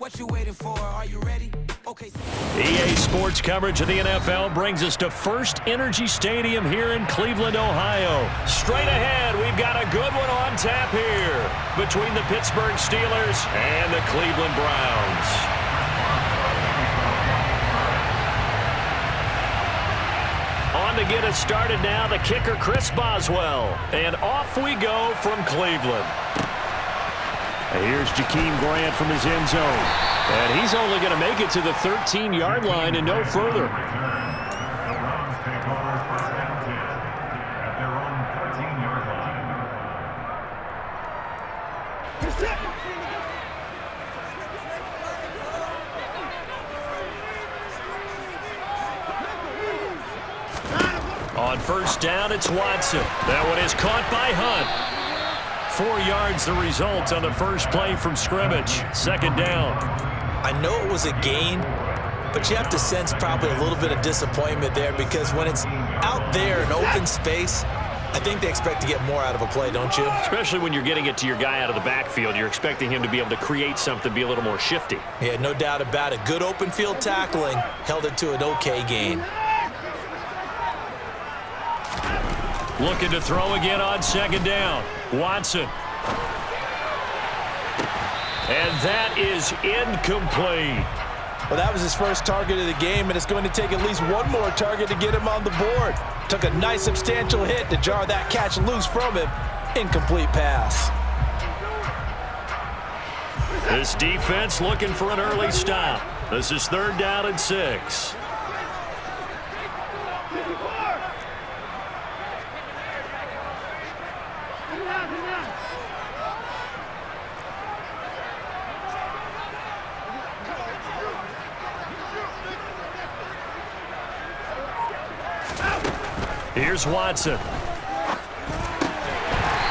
What you waiting for? Are you ready? Okay. EA Sports coverage of the NFL brings us to First Energy Stadium here in Cleveland, Ohio. Straight ahead, we've got a good one on tap here between the Pittsburgh Steelers and the Cleveland Browns. On to get us started now, the kicker, Chris Boswell. And off we go from Cleveland. Here's Jakeem Grant from his end zone. And he's only going to make it to the 13-yard line and no further. On first down, it's Watson. That one is caught by Hunt. 4 yards the result on the first play from scrimmage. Second down. I know it was a gain, but you have to sense probably a little bit of disappointment there because when it's out there in open space, I think they expect to get more out of a play, don't you? Especially when you're getting it to your guy out of the backfield. You're expecting him to be able to create something, be a little more shifty. Yeah, no doubt about it. Good open field tackling held it to an okay gain. Looking to throw again on second down. Watson. And that is incomplete. Well, that was his first target of the game, and it's going to take at least one more target to get him on the board. Took a nice substantial hit to jar that catch loose from him. Incomplete pass. This defense looking for an early stop. This is third down and 6. Here's Watson.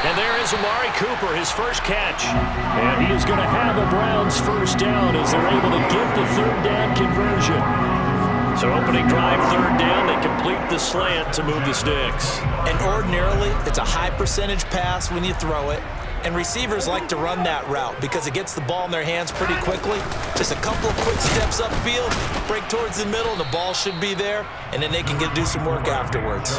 And there is Amari Cooper, his first catch. And he is going to have a Browns first down as they're able to get the third down conversion. So opening drive, third down, they complete the slant to move the sticks. And ordinarily, it's a high percentage pass when you throw it. And receivers like to run that route because it gets the ball in their hands pretty quickly. Just a couple of quick steps upfield, break towards the middle, and the ball should be there, and then they can do some work afterwards.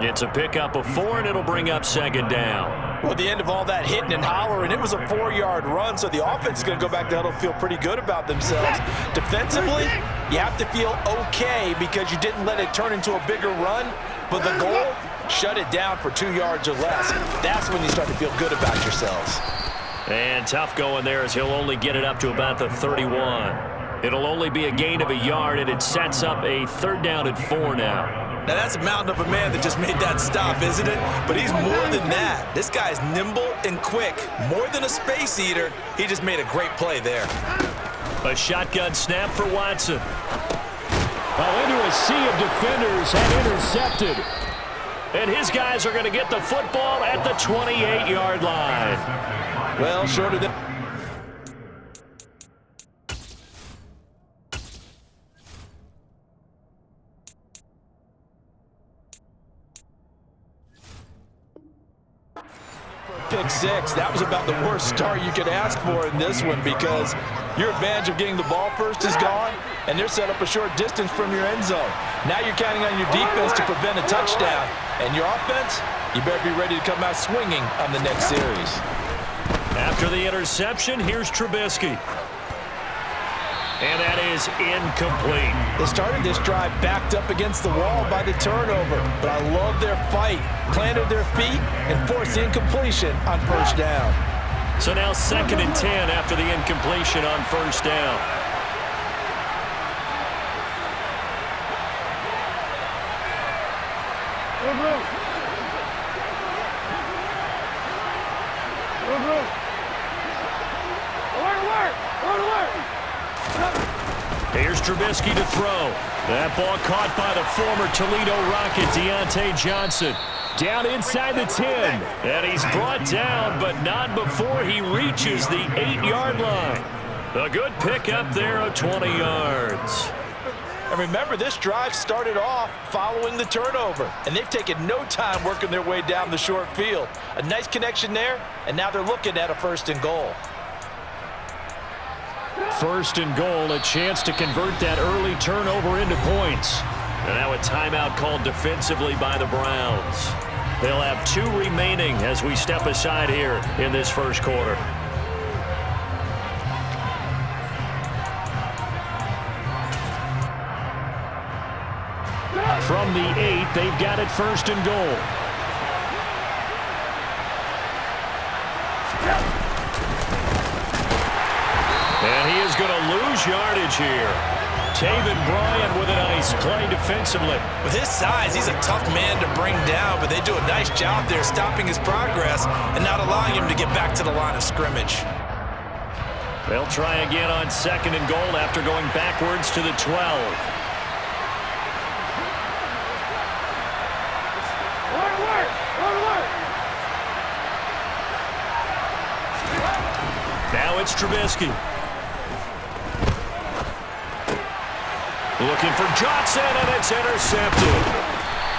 It's a pickup of 4, and it'll bring up second down. Well, at the end of all that hitting and hollering, it was a 4-yard run, so the offense is going to go back to huddle and feel pretty good about themselves. Defensively, you have to feel okay because you didn't let it turn into a bigger run, but the goal, shut it down for 2 yards or less. That's when you start to feel good about yourselves. And tough going there as he'll only get it up to about the 31. It'll only be a gain of a yard, and it sets up a third down and 4 now. Now, that's a mountain of a man that just made that stop, isn't it? But he's more than that. This guy's nimble and quick. More than a space eater, he just made a great play there. A shotgun snap for Watson. Well, into a sea of defenders and intercepted. And his guys are going to get the football at the 28-yard line. Well, shorter than... Pick 6. That was about the worst start you could ask for in this one because your advantage of getting the ball first is gone, and they're set up a short distance from your end zone. Now you're counting on your defense to prevent a touchdown, and your offense, you better be ready to come out swinging on the next series. After the interception, here's Trubisky. And that is incomplete. They started this drive backed up against the wall by the turnover, but I love their fight. Planted their feet and forced the incompletion on first down. So now 2nd and 10 after the incompletion on first down. Here's Trubisky to throw. That ball caught by the former Toledo Rocket, Deontay Johnson. Down inside the 10. And he's brought down, but not before he reaches the 8-yard line. A good pickup there of 20 yards. And remember, this drive started off following the turnover, and they've taken no time working their way down the short field. A nice connection there, and now they're looking at a 1st and goal. 1st and goal, a chance to convert that early turnover into points. And now a timeout called defensively by the Browns. They'll have 2 remaining as we step aside here in this first quarter. From the 8, they've got it 1st and goal. And he is going to lose yardage here. Taven Bryan with a nice play defensively. With his size, he's a tough man to bring down, but they do a nice job there stopping his progress and not allowing him to get back to the line of scrimmage. They'll try again on 2nd and goal after going backwards to the 12. Now it's Trubisky. Looking for Johnson, and it's intercepted.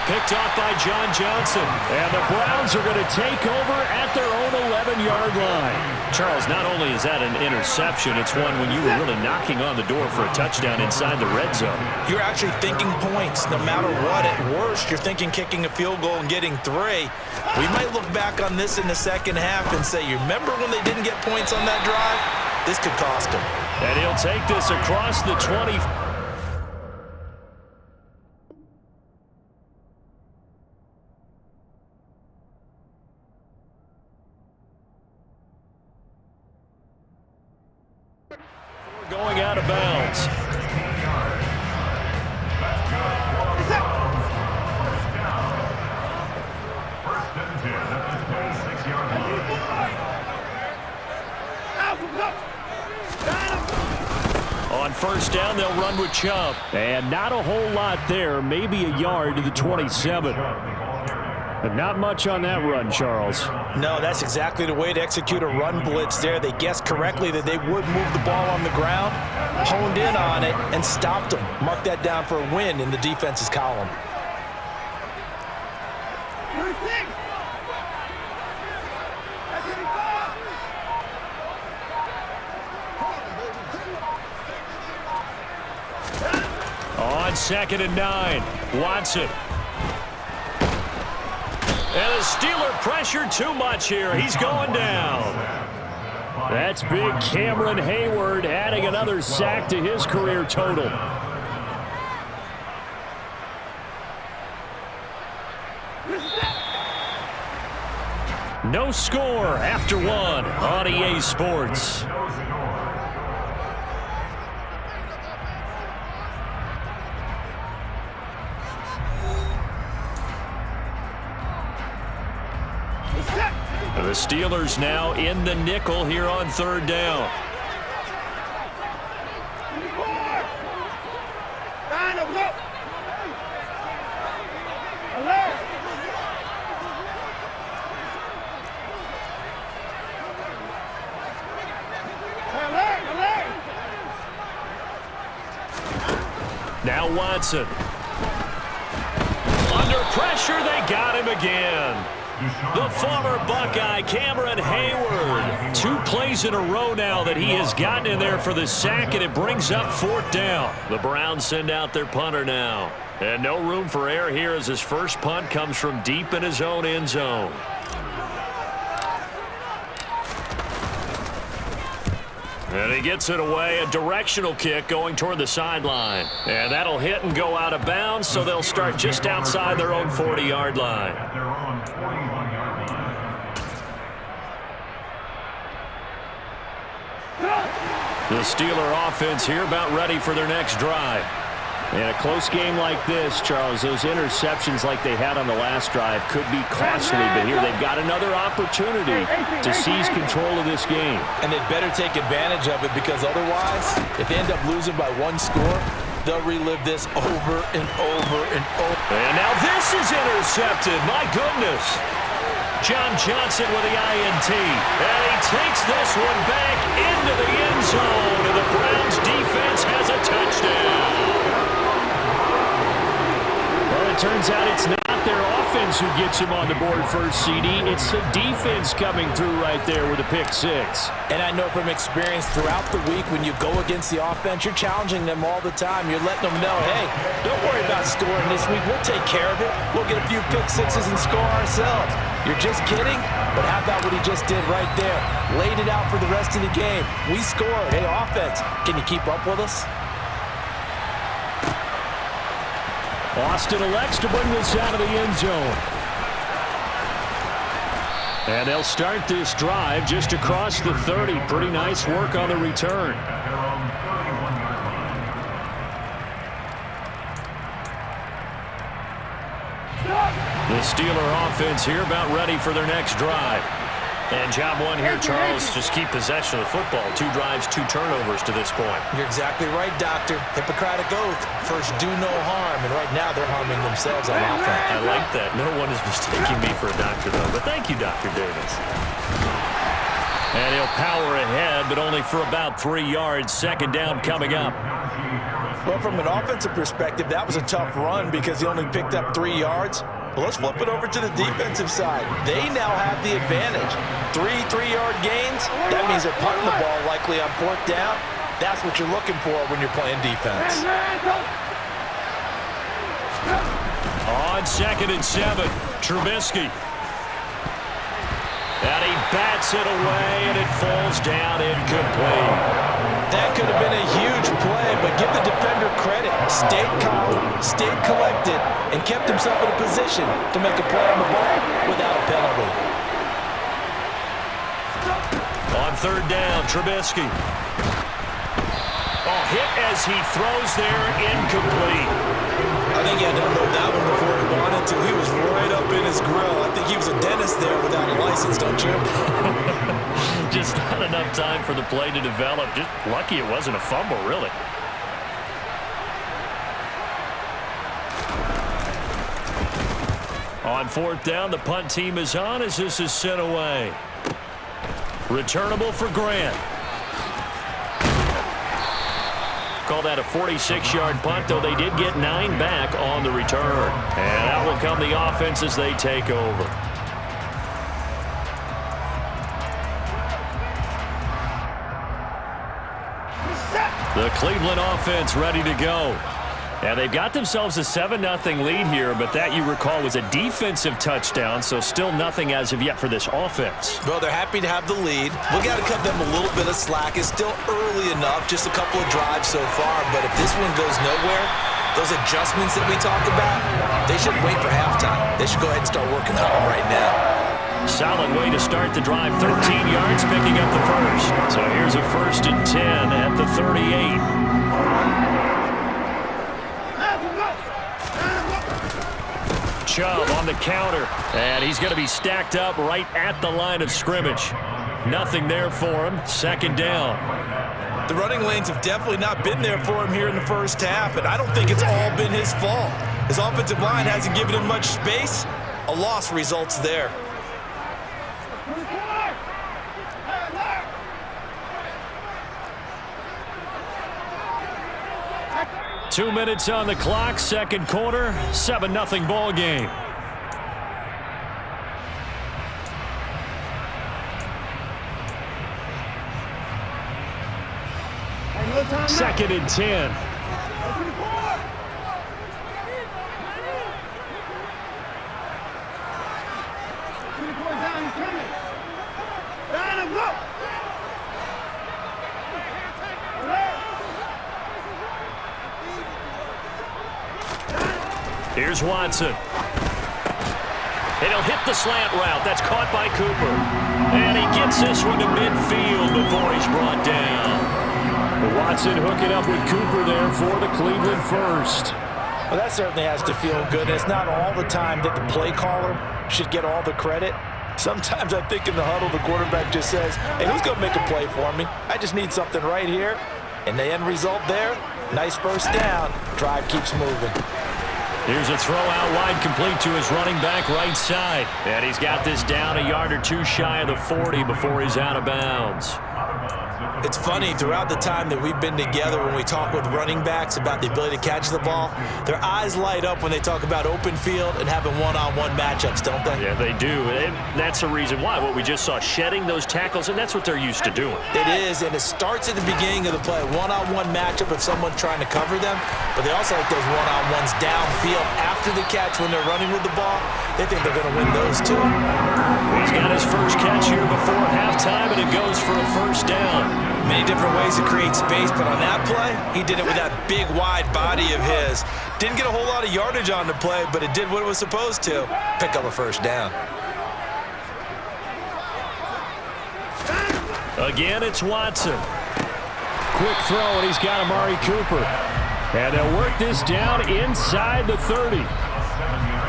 Picked off by John Johnson. And the Browns are going to take over at their own 11-yard line. Charles, not only is that an interception, it's one when you were really knocking on the door for a touchdown inside the red zone. You're actually thinking points no matter what. At worst, you're thinking kicking a field goal and getting 3. We might look back on this in the second half and say, you remember when they didn't get points on that drive? This could cost them. And he'll take this across the 20. Going out of bounds. On 1st down, they'll run with Chubb. And not a whole lot there, maybe a yard to the 27. But not much on that run, Charles. No, that's exactly the way to execute a run blitz there. They guessed correctly that they would move the ball on the ground, honed in on it, and stopped them. Mark that down for a win in the defense's column. On 2nd and 9, Watson. And the Steeler pressure too much here. He's going down. That's big Cameron Hayward adding another sack to his career total. No score after 1 on EA Sports. The Steelers now in the nickel here on 3rd down. Now Watson. Under pressure, they got him again. The former Buckeye, Cameron Hayward. 2 plays in a row now that he has gotten in there for the sack, and it brings up 4th down. The Browns send out their punter now. And no room for error here as his first punt comes from deep in his own end zone. And he gets it away, a directional kick going toward the sideline. And that'll hit and go out of bounds, so they'll start just outside their own 40-yard line. The Steeler offense here about ready for their next drive. In a close game like this, Charles, those interceptions like they had on the last drive could be costly, but here they've got another opportunity to seize control of this game. And they'd better take advantage of it, because otherwise, if they end up losing by 1 score, they'll relive this over and over and over. And now this is intercepted. My goodness. John Johnson with the INT. And he takes this one back into the end zone, and the Browns defense has a touchdown. Well, it turns out it's not their offense offense who gets him on the board first, CD. It's the defense coming through right there with a pick six. And I know from experience throughout the week, when you go against the offense, you're challenging them all the time. You're letting them know, hey, don't worry about scoring this week. We'll take care of it. We'll get a few pick sixes and score ourselves. You're just kidding? But how about what he just did right there? Laid it out for the rest of the game. We scored. Hey, offense, can you keep up with us? Austin elects to bring this out of the end zone. And they'll start this drive just across the 30. Pretty nice work on the return. The Steeler offense here about ready for their next drive. And job one here, Charles, just keep possession of the football. 2 drives, 2 turnovers to this point. You're exactly right, Doctor. Hippocratic oath. First, do no harm. And right now, they're harming themselves on offense. I like that. No one is mistaking me for a doctor, though. But thank you, Dr. Davis. And he'll power ahead, but only for about 3 yards. Second down coming up. Well, from an offensive perspective, that was a tough run because he only picked up 3 yards. Well, let's flip it over to the defensive side. They now have the advantage. 3 3-yard gains. That means they're punting the ball likely on 4th down. That's what you're looking for when you're playing defense. On 2nd and 7, Trubisky. And he bats it away, and it falls down incomplete. That could have been a huge play, but give the defender credit. Stayed calm, stayed collected, and kept himself in a position to make a play on the ball without a penalty. On 3rd down, Trubisky. Oh, hit as he throws there, incomplete. I think he had to unload that one before he wanted to. He was right up in his grill. I think he was a dentist there without a license, don't you? Just not enough time for the play to develop. Just lucky it wasn't a fumble, really. On 4th down, the punt team is on as this is sent away. Returnable for Grant. Call that a 46-yard punt, though they did get 9 back on the return. And out will come the offense as they take over. The Cleveland offense ready to go. And they've got themselves a 7-0 lead here, but that, you recall, was a defensive touchdown, so still nothing as of yet for this offense. Well, they're happy to have the lead. We got to cut them a little bit of slack. It's still early enough, just a couple of drives so far, but if this one goes nowhere, those adjustments that we talk about, they shouldn't wait for halftime. They should go ahead and start working on them right now. Solid way to start the drive. 13 yards, picking up the first. So here's a 1st and 10 at the 38. Chubb on the counter, and he's going to be stacked up right at the line of scrimmage. Nothing there for him. 2nd down. The running lanes have definitely not been there for him here in the first half, and I don't think it's all been his fault. His offensive line hasn't given him much space. A loss results there. Two minutes on the clock, 2nd quarter, 7-0 ball game. Second and 10. Here's Watson. And he'll hit the slant route. That's caught by Cooper. And he gets this one to midfield before he's brought down. Watson hooking up with Cooper there for the Cleveland first. Well, that certainly has to feel good. And it's not all the time that the play caller should get all the credit. Sometimes I think in the huddle, the quarterback just says, hey, who's going to make a play for me? I just need something right here. And the end result there, nice 1st down. Drive keeps moving. Here's a throw out wide, complete to his running back right side. And he's got this down a yard or 2 shy of the 40 before he's out of bounds. It's funny, throughout the time that we've been together, when we talk with running backs about the ability to catch the ball, their eyes light up when they talk about open field and having one-on-one matchups, don't they? Yeah, they do. And that's the reason why. What we just saw, shedding those tackles, and that's what they're used to doing. It is, and it starts at the beginning of the play. One-on-one matchup with someone trying to cover them, but they also like those one-on-ones downfield after the catch when they're running with the ball. They think they're going to win those too. He's got his first catch here before halftime, and it goes for a first down. Many different ways to create space, but on that play, he did it with that big, wide body of his. Didn't get a whole lot of yardage on the play, but it did what it was supposed to. Pick up a first down. Again, it's Watson. Quick throw, and he's got Amari Cooper. And they'll work this down inside the 30.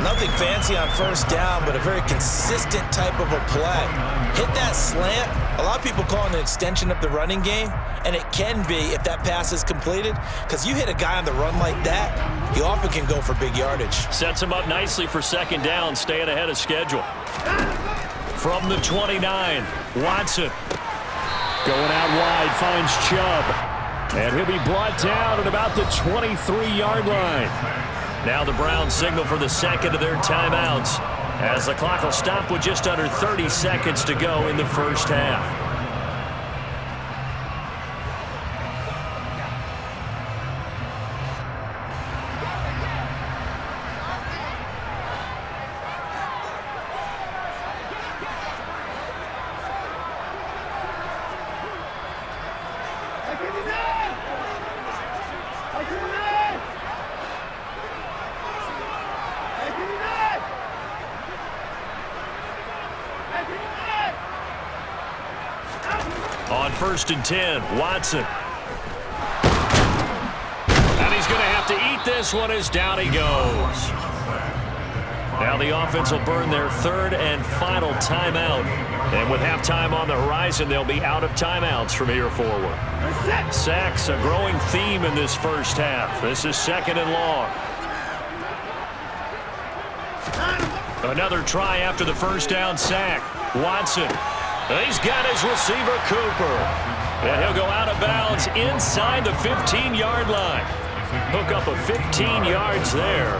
Nothing fancy on first down, but a very consistent type of a play. Hit that slant. A lot of people call it an extension of the running game, and it can be if that pass is completed, because you hit a guy on the run like that, you often can go for big yardage. Sets him up nicely for second down, staying ahead of schedule. From the 29, Watson. Going out wide, finds Chubb. And he'll be brought down at about the 23-yard line. Now the Browns signal for the second of their timeouts, as the clock will stop with just under 30 seconds to go in the first half. On 1st and 10, Watson. And he's going to have to eat this one as down he goes. Now the offense will burn their third and final timeout. And with halftime on the horizon, they'll be out of timeouts from here forward. Sacks, a growing theme in this first half. This is second and long. Another try after the first down sack. Watson. He's got his receiver, Cooper. And he'll go out of bounds inside the 15-yard line. Hook up a 15 yards there.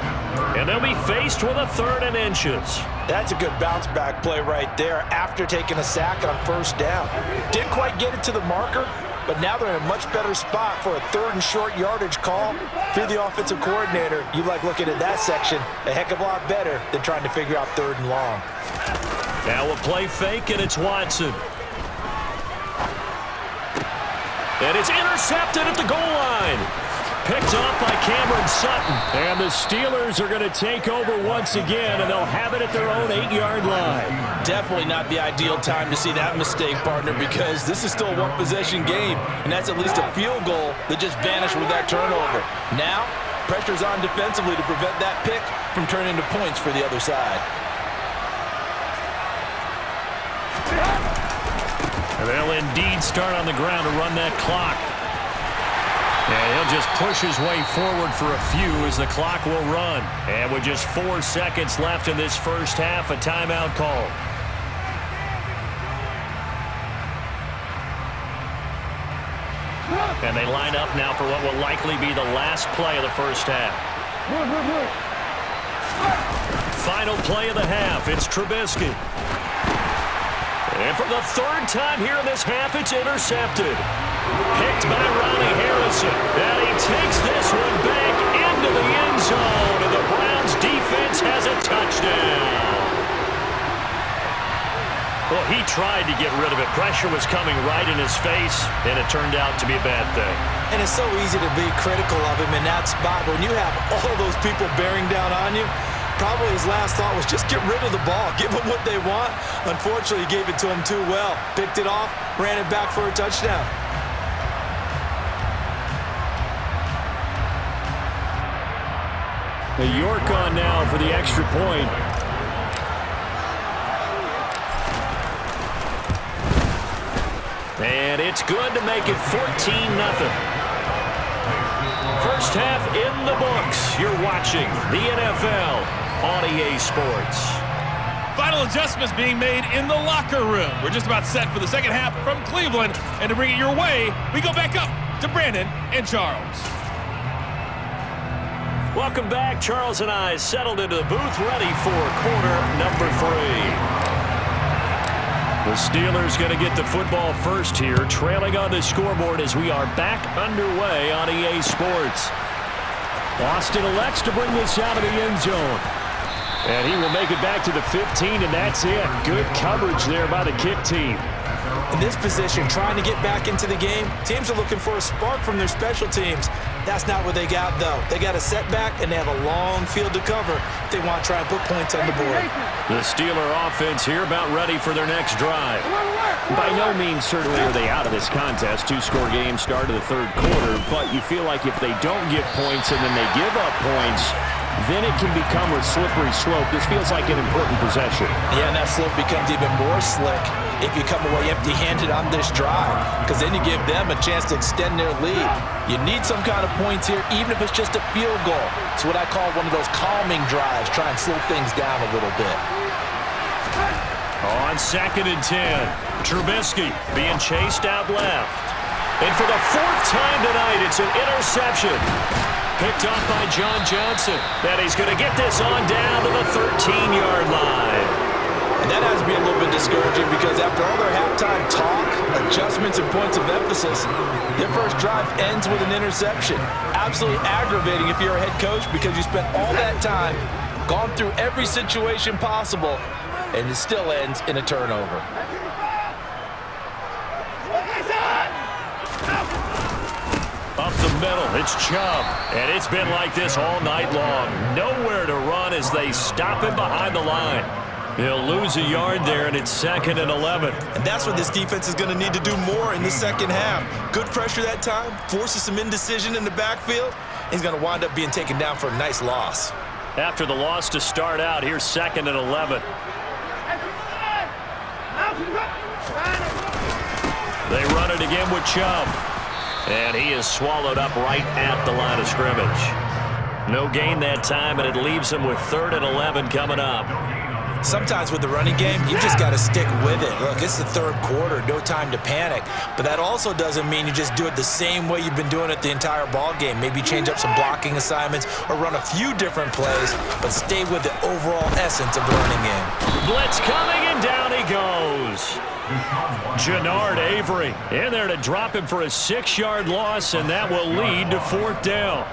And they'll be faced with a 3rd and inches. That's a good bounce-back play right there after taking a sack on first down. Didn't quite get it to the marker, but now they're in a much better spot for a 3rd and short yardage call. If you're the offensive coordinator, you like looking at that section a heck of a lot better than trying to figure out 3rd and long. Now a play fake, and it's Watson. And it's intercepted at the goal line. Picked off by Cameron Sutton. And the Steelers are going to take over once again, and they'll have it at their own 8-yard line. Definitely not the ideal time to see that mistake, partner, because this is still a one-possession game, and that's at least a field goal that just vanished with that turnover. Now, pressure's on defensively to prevent that pick from turning into points for the other side. And they'll indeed start on the ground to run that clock. And he'll just push his way forward for a few as the clock will run. And with just 4 seconds left in this first half, a timeout call. And they line up now for what will likely be the last play of the first half. Final play of the half, it's Trubisky. And for the 3rd time here in this half, it's intercepted. Picked by Ronnie Harrison. And he takes this one back into the end zone. And the Browns defense has a touchdown. Well, he tried to get rid of it. Pressure was coming right in his face, and it turned out to be a bad thing. And it's so easy to be critical of him in that spot. When you have all those people bearing down on you, probably his last thought was just get rid of the ball. Give them what they want. Unfortunately, he gave it to them too well. Picked it off, ran it back for a touchdown. The York on now for the extra point. And it's good to make it 14-0. First half in the books. You're watching the NFL on EA Sports. Final adjustments being made in the locker room. We're just about set for the second half from Cleveland. And to bring it your way, we go back up to Brandon and Charles. Welcome back. Charles and I settled into the booth, ready for quarter number 3. The Steelers going to get the football first here, trailing on the scoreboard as we are back underway on EA Sports. Austin elects to bring this out of the end zone. And he will make it back to the 15, and that's it. Good coverage there by the kick team. In this position, trying to get back into the game, teams are looking for a spark from their special teams. That's not what they got, though. They got a setback, and they have a long field to cover if they want to try and put points on the board. The Steeler offense here about ready for their next drive. By no means certainly are they out of this contest. 2-score game start of the third quarter, but you feel like if they don't get points and then they give up points, then it can become a slippery slope. This feels like an important possession. Yeah, and that slope becomes even more slick if you come away empty-handed on this drive, because then you give them a chance to extend their lead. You need some kind of points here, even if it's just a field goal. It's what I call one of those calming drives, try and slow things down a little bit. On 2nd and 10, Trubisky being chased out left. And for the 4th time tonight, it's an interception. Picked off by John Johnson. And he's going to get this on down to the 13-yard line. And that has to be a little bit discouraging because after all their halftime talk, adjustments and points of emphasis, their first drive ends with an interception. Absolutely aggravating if you're a head coach because you spent all that time, gone through every situation possible, and it still ends in a turnover. Up the middle, it's Chubb. And it's been like this all night long. Nowhere to run as they stop him behind the line. He'll lose a yard there, and it's 2nd and 11. And that's what this defense is going to need to do more in the second half. Good pressure that time, forces some indecision in the backfield. He's going to wind up being taken down for a nice loss. After the loss to start out, here's 2nd and 11. They run it again with Chubb. And he is swallowed up right at the line of scrimmage. No gain that time, and it leaves him with 3rd and 11 coming up. Sometimes with the running game, you just got to stick with it. Look, it's the third quarter, no time to panic. But that also doesn't mean you just do it the same way you've been doing it the entire ball game. Maybe change up some blocking assignments or run a few different plays, but stay with the overall essence of the running game. Blitz coming, and down he goes. Jannard Avery in there to drop him for a 6-yard loss, and that will lead to 4th down.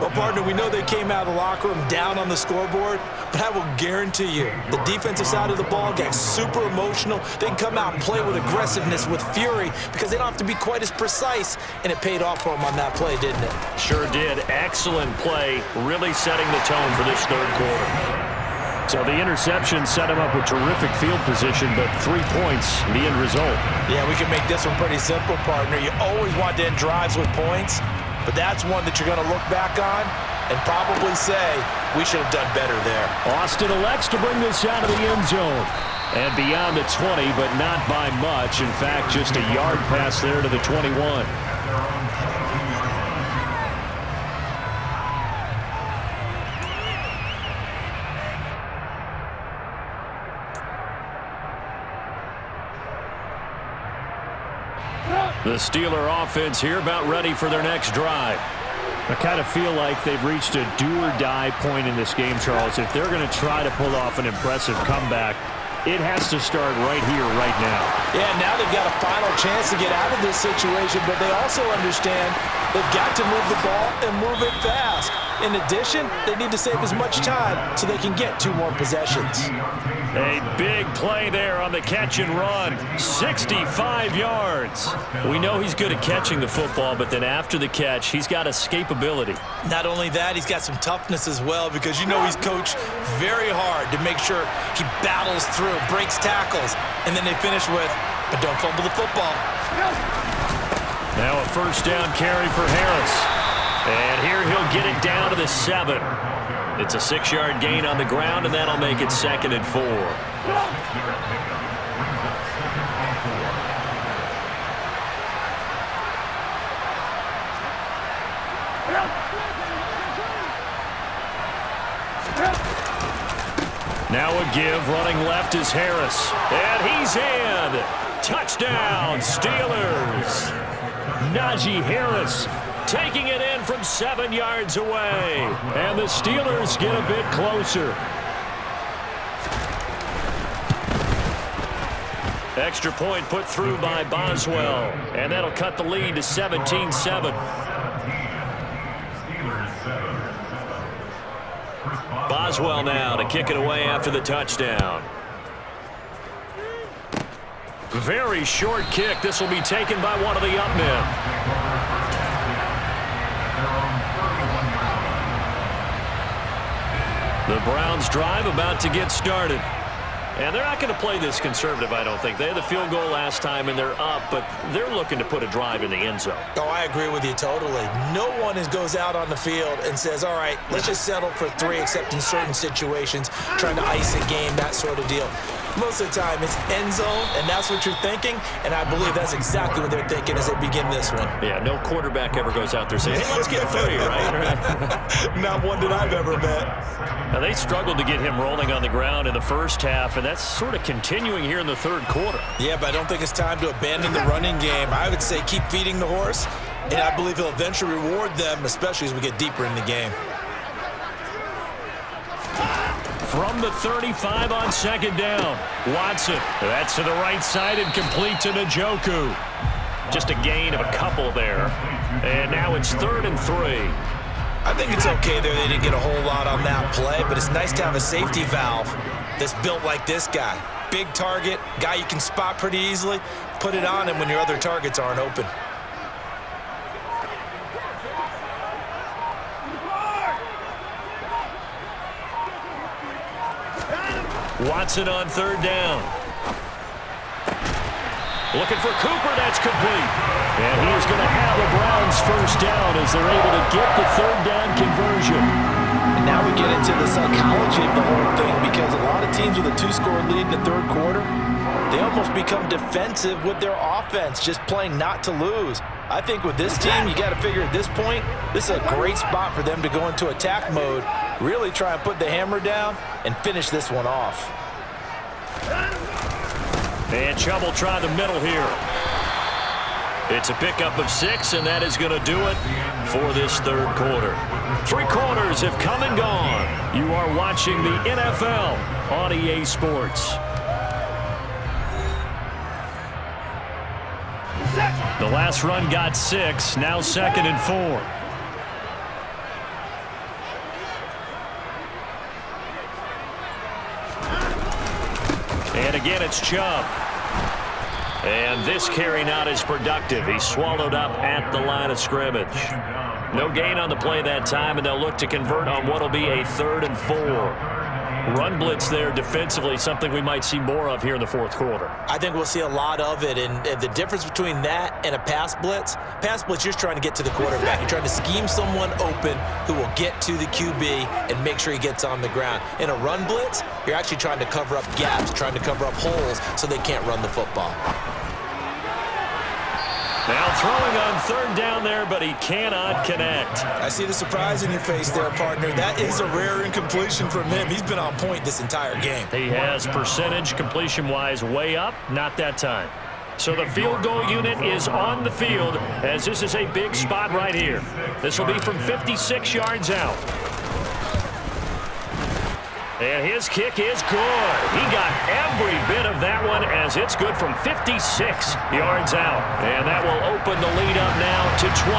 Well, partner, we know they came out of the locker room down on the scoreboard, but I will guarantee you the defensive side of the ball gets super emotional. They can come out and play with aggressiveness, with fury, because they don't have to be quite as precise, and it paid off for them on that play, didn't it? Sure did. Excellent play, really setting the tone for this third quarter. So the interception set him up with terrific field position, but 3 points, the end result. Yeah, we can make this one pretty simple, partner. You always want to end drives with points, but that's one that you're going to look back on and probably say, we should have done better there. Austin elects to bring this out of the end zone. And beyond the 20, but not by much. In fact, just a yard pass there to the 21. The Steeler offense here about ready for their next drive. I kind of feel like they've reached a do-or-die point in this game, Charles. If they're going to try to pull off an impressive comeback, it has to start right here, right now. Yeah, now they've got a final chance to get out of this situation, but they also understand they've got to move the ball and move it fast. In addition, they need to save as much time so they can get 2 more possessions. A big play there on the catch and run. 65 yards. We know he's good at catching the football, but then after the catch, he's got escapability. Not only that, he's got some toughness as well, because you know he's coached very hard to make sure he battles through, breaks tackles, and then they finish with, but don't fumble the football. Now a 1st down carry for Harris. And here he'll get it down to the 7. It's a 6-yard gain on the ground, and that'll make it 2nd and 4. Now a give, running left is Harris. And he's in. Touchdown, Steelers. Najee Harris taking it in from 7 yards away. And the Steelers get a bit closer. Extra point put through by Boswell. And that'll cut the lead to 17-7. Boswell now to kick it away after the touchdown. Very short kick. This will be taken by one of the up men. The Browns drive about to get started. And they're not going to play this conservative, I don't think. They had the field goal last time, and they're up, but they're looking to put a drive in the end zone. Oh, I agree with you totally. No one goes out on the field and says, all right, let's just settle for 3, except in certain situations, trying to ice a game, that sort of deal. Most of the time, it's end zone, and that's what you're thinking, and I believe that's exactly what they're thinking as they begin this one. Yeah, no quarterback ever goes out there saying, hey, let's get 3, right? Not one that I've ever met. Now, they struggled to get him rolling on the ground in the first half, and that's sort of continuing here in the third quarter. Yeah, but I don't think it's time to abandon the running game. I would say keep feeding the horse, and I believe he'll eventually reward them, especially as we get deeper in the game. From the 35 on second down, Watson. That's to the right side and complete to Njoku. Just a gain of a couple there. And now it's 3rd and 3. I think it's okay there. They didn't get a whole lot on that play, but it's nice to have a safety valve that's built like this guy. Big target, guy you can spot pretty easily. Put it on him when your other targets aren't open. Watson on 3rd down. Looking for Cooper, that's complete. And he's going to have the Browns first down as they're able to get the 3rd down conversion. And now we get into the psychology of the whole thing, because a lot of teams with a 2-score lead in the third quarter, they almost become defensive with their offense, just playing not to lose. I think with this team, you got to figure at this point, this is a great spot for them to go into attack mode, really try and put the hammer down and finish this one off. And Chubb will try the middle here. It's a pickup of 6, and that is going to do it for this third quarter. 3 quarters have come and gone. You are watching the NFL on EA Sports. The last run got 6, now 2nd and 4. And again, it's Chubb. And this carry not as productive. He's swallowed up at the line of scrimmage. No gain on the play that time, and they'll look to convert on what will be a 3rd and 4. Run blitz there defensively, something we might see more of here in the fourth quarter. I think we'll see a lot of it, and the difference between that and a pass blitz, you're trying to get to the quarterback. You're trying to scheme someone open who will get to the QB and make sure he gets on the ground. In a run blitz, you're actually trying to cover up gaps, trying to cover up holes so they can't run the football. Now throwing on 3rd down there, but he cannot connect. I see the surprise in your face there, partner. That is a rare incompletion from him. He's been on point this entire game. He has percentage completion-wise way up, not that time. So the field goal unit is on the field, as this is a big spot right here. This will be from 56 yards out. And his kick is good. He got every bit of that one, as it's good from 56 yards out. And that will open the lead up now to 20-7.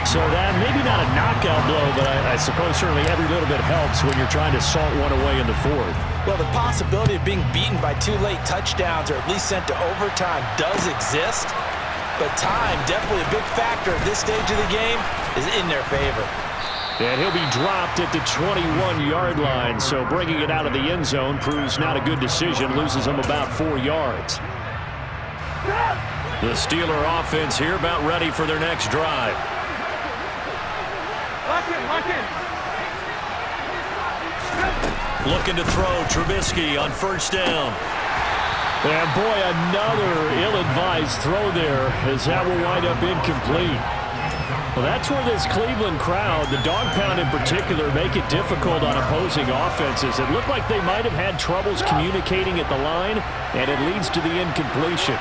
So that maybe not a knockout blow, but I suppose certainly every little bit helps when you're trying to salt one away in the fourth. Well, the possibility of being beaten by 2 late touchdowns or at least sent to overtime does exist. But time, definitely a big factor at this stage of the game, is in their favor. And he'll be dropped at the 21-yard line, so bringing it out of the end zone proves not a good decision, loses him about 4 yards. The Steeler offense here about ready for their next drive. Looking to throw, Trubisky on 1st down. And boy, another ill-advised throw there, as that will wind up incomplete. Well, that's where this Cleveland crowd, the dog pound in particular, make it difficult on opposing offenses. It looked like they might have had troubles communicating at the line, and it leads to the incompletion.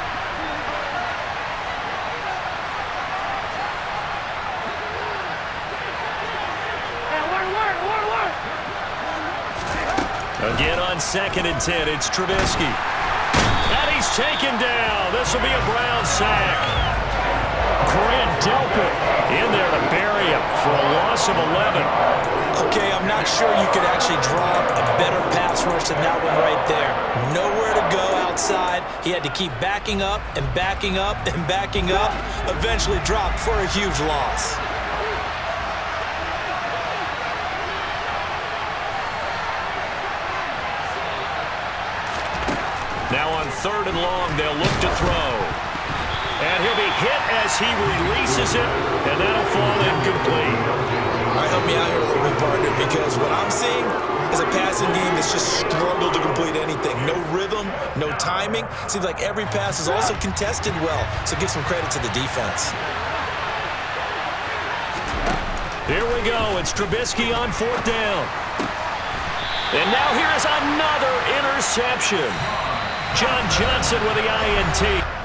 Again on 2nd and 10, it's Trubisky. And he's taken down. This will be a Brown sack. Grant Delpit in there to bury him for a loss of 11. Okay, I'm not sure you could actually draw a better pass rush than that one right there. Nowhere to go outside. He had to keep backing up and backing up and backing up. Eventually dropped for a huge loss. Now on 3rd and long, they'll look to throw. And he'll be hit as he releases it, and that'll fall incomplete. All right, help me out here a little bit, partner, because what I'm seeing is a passing game that's just struggled to complete anything. No rhythm, no timing. Seems like every pass is also contested well, so give some credit to the defense. Here we go. It's Trubisky on 4th down. And now here is another interception. John Johnson with the INT.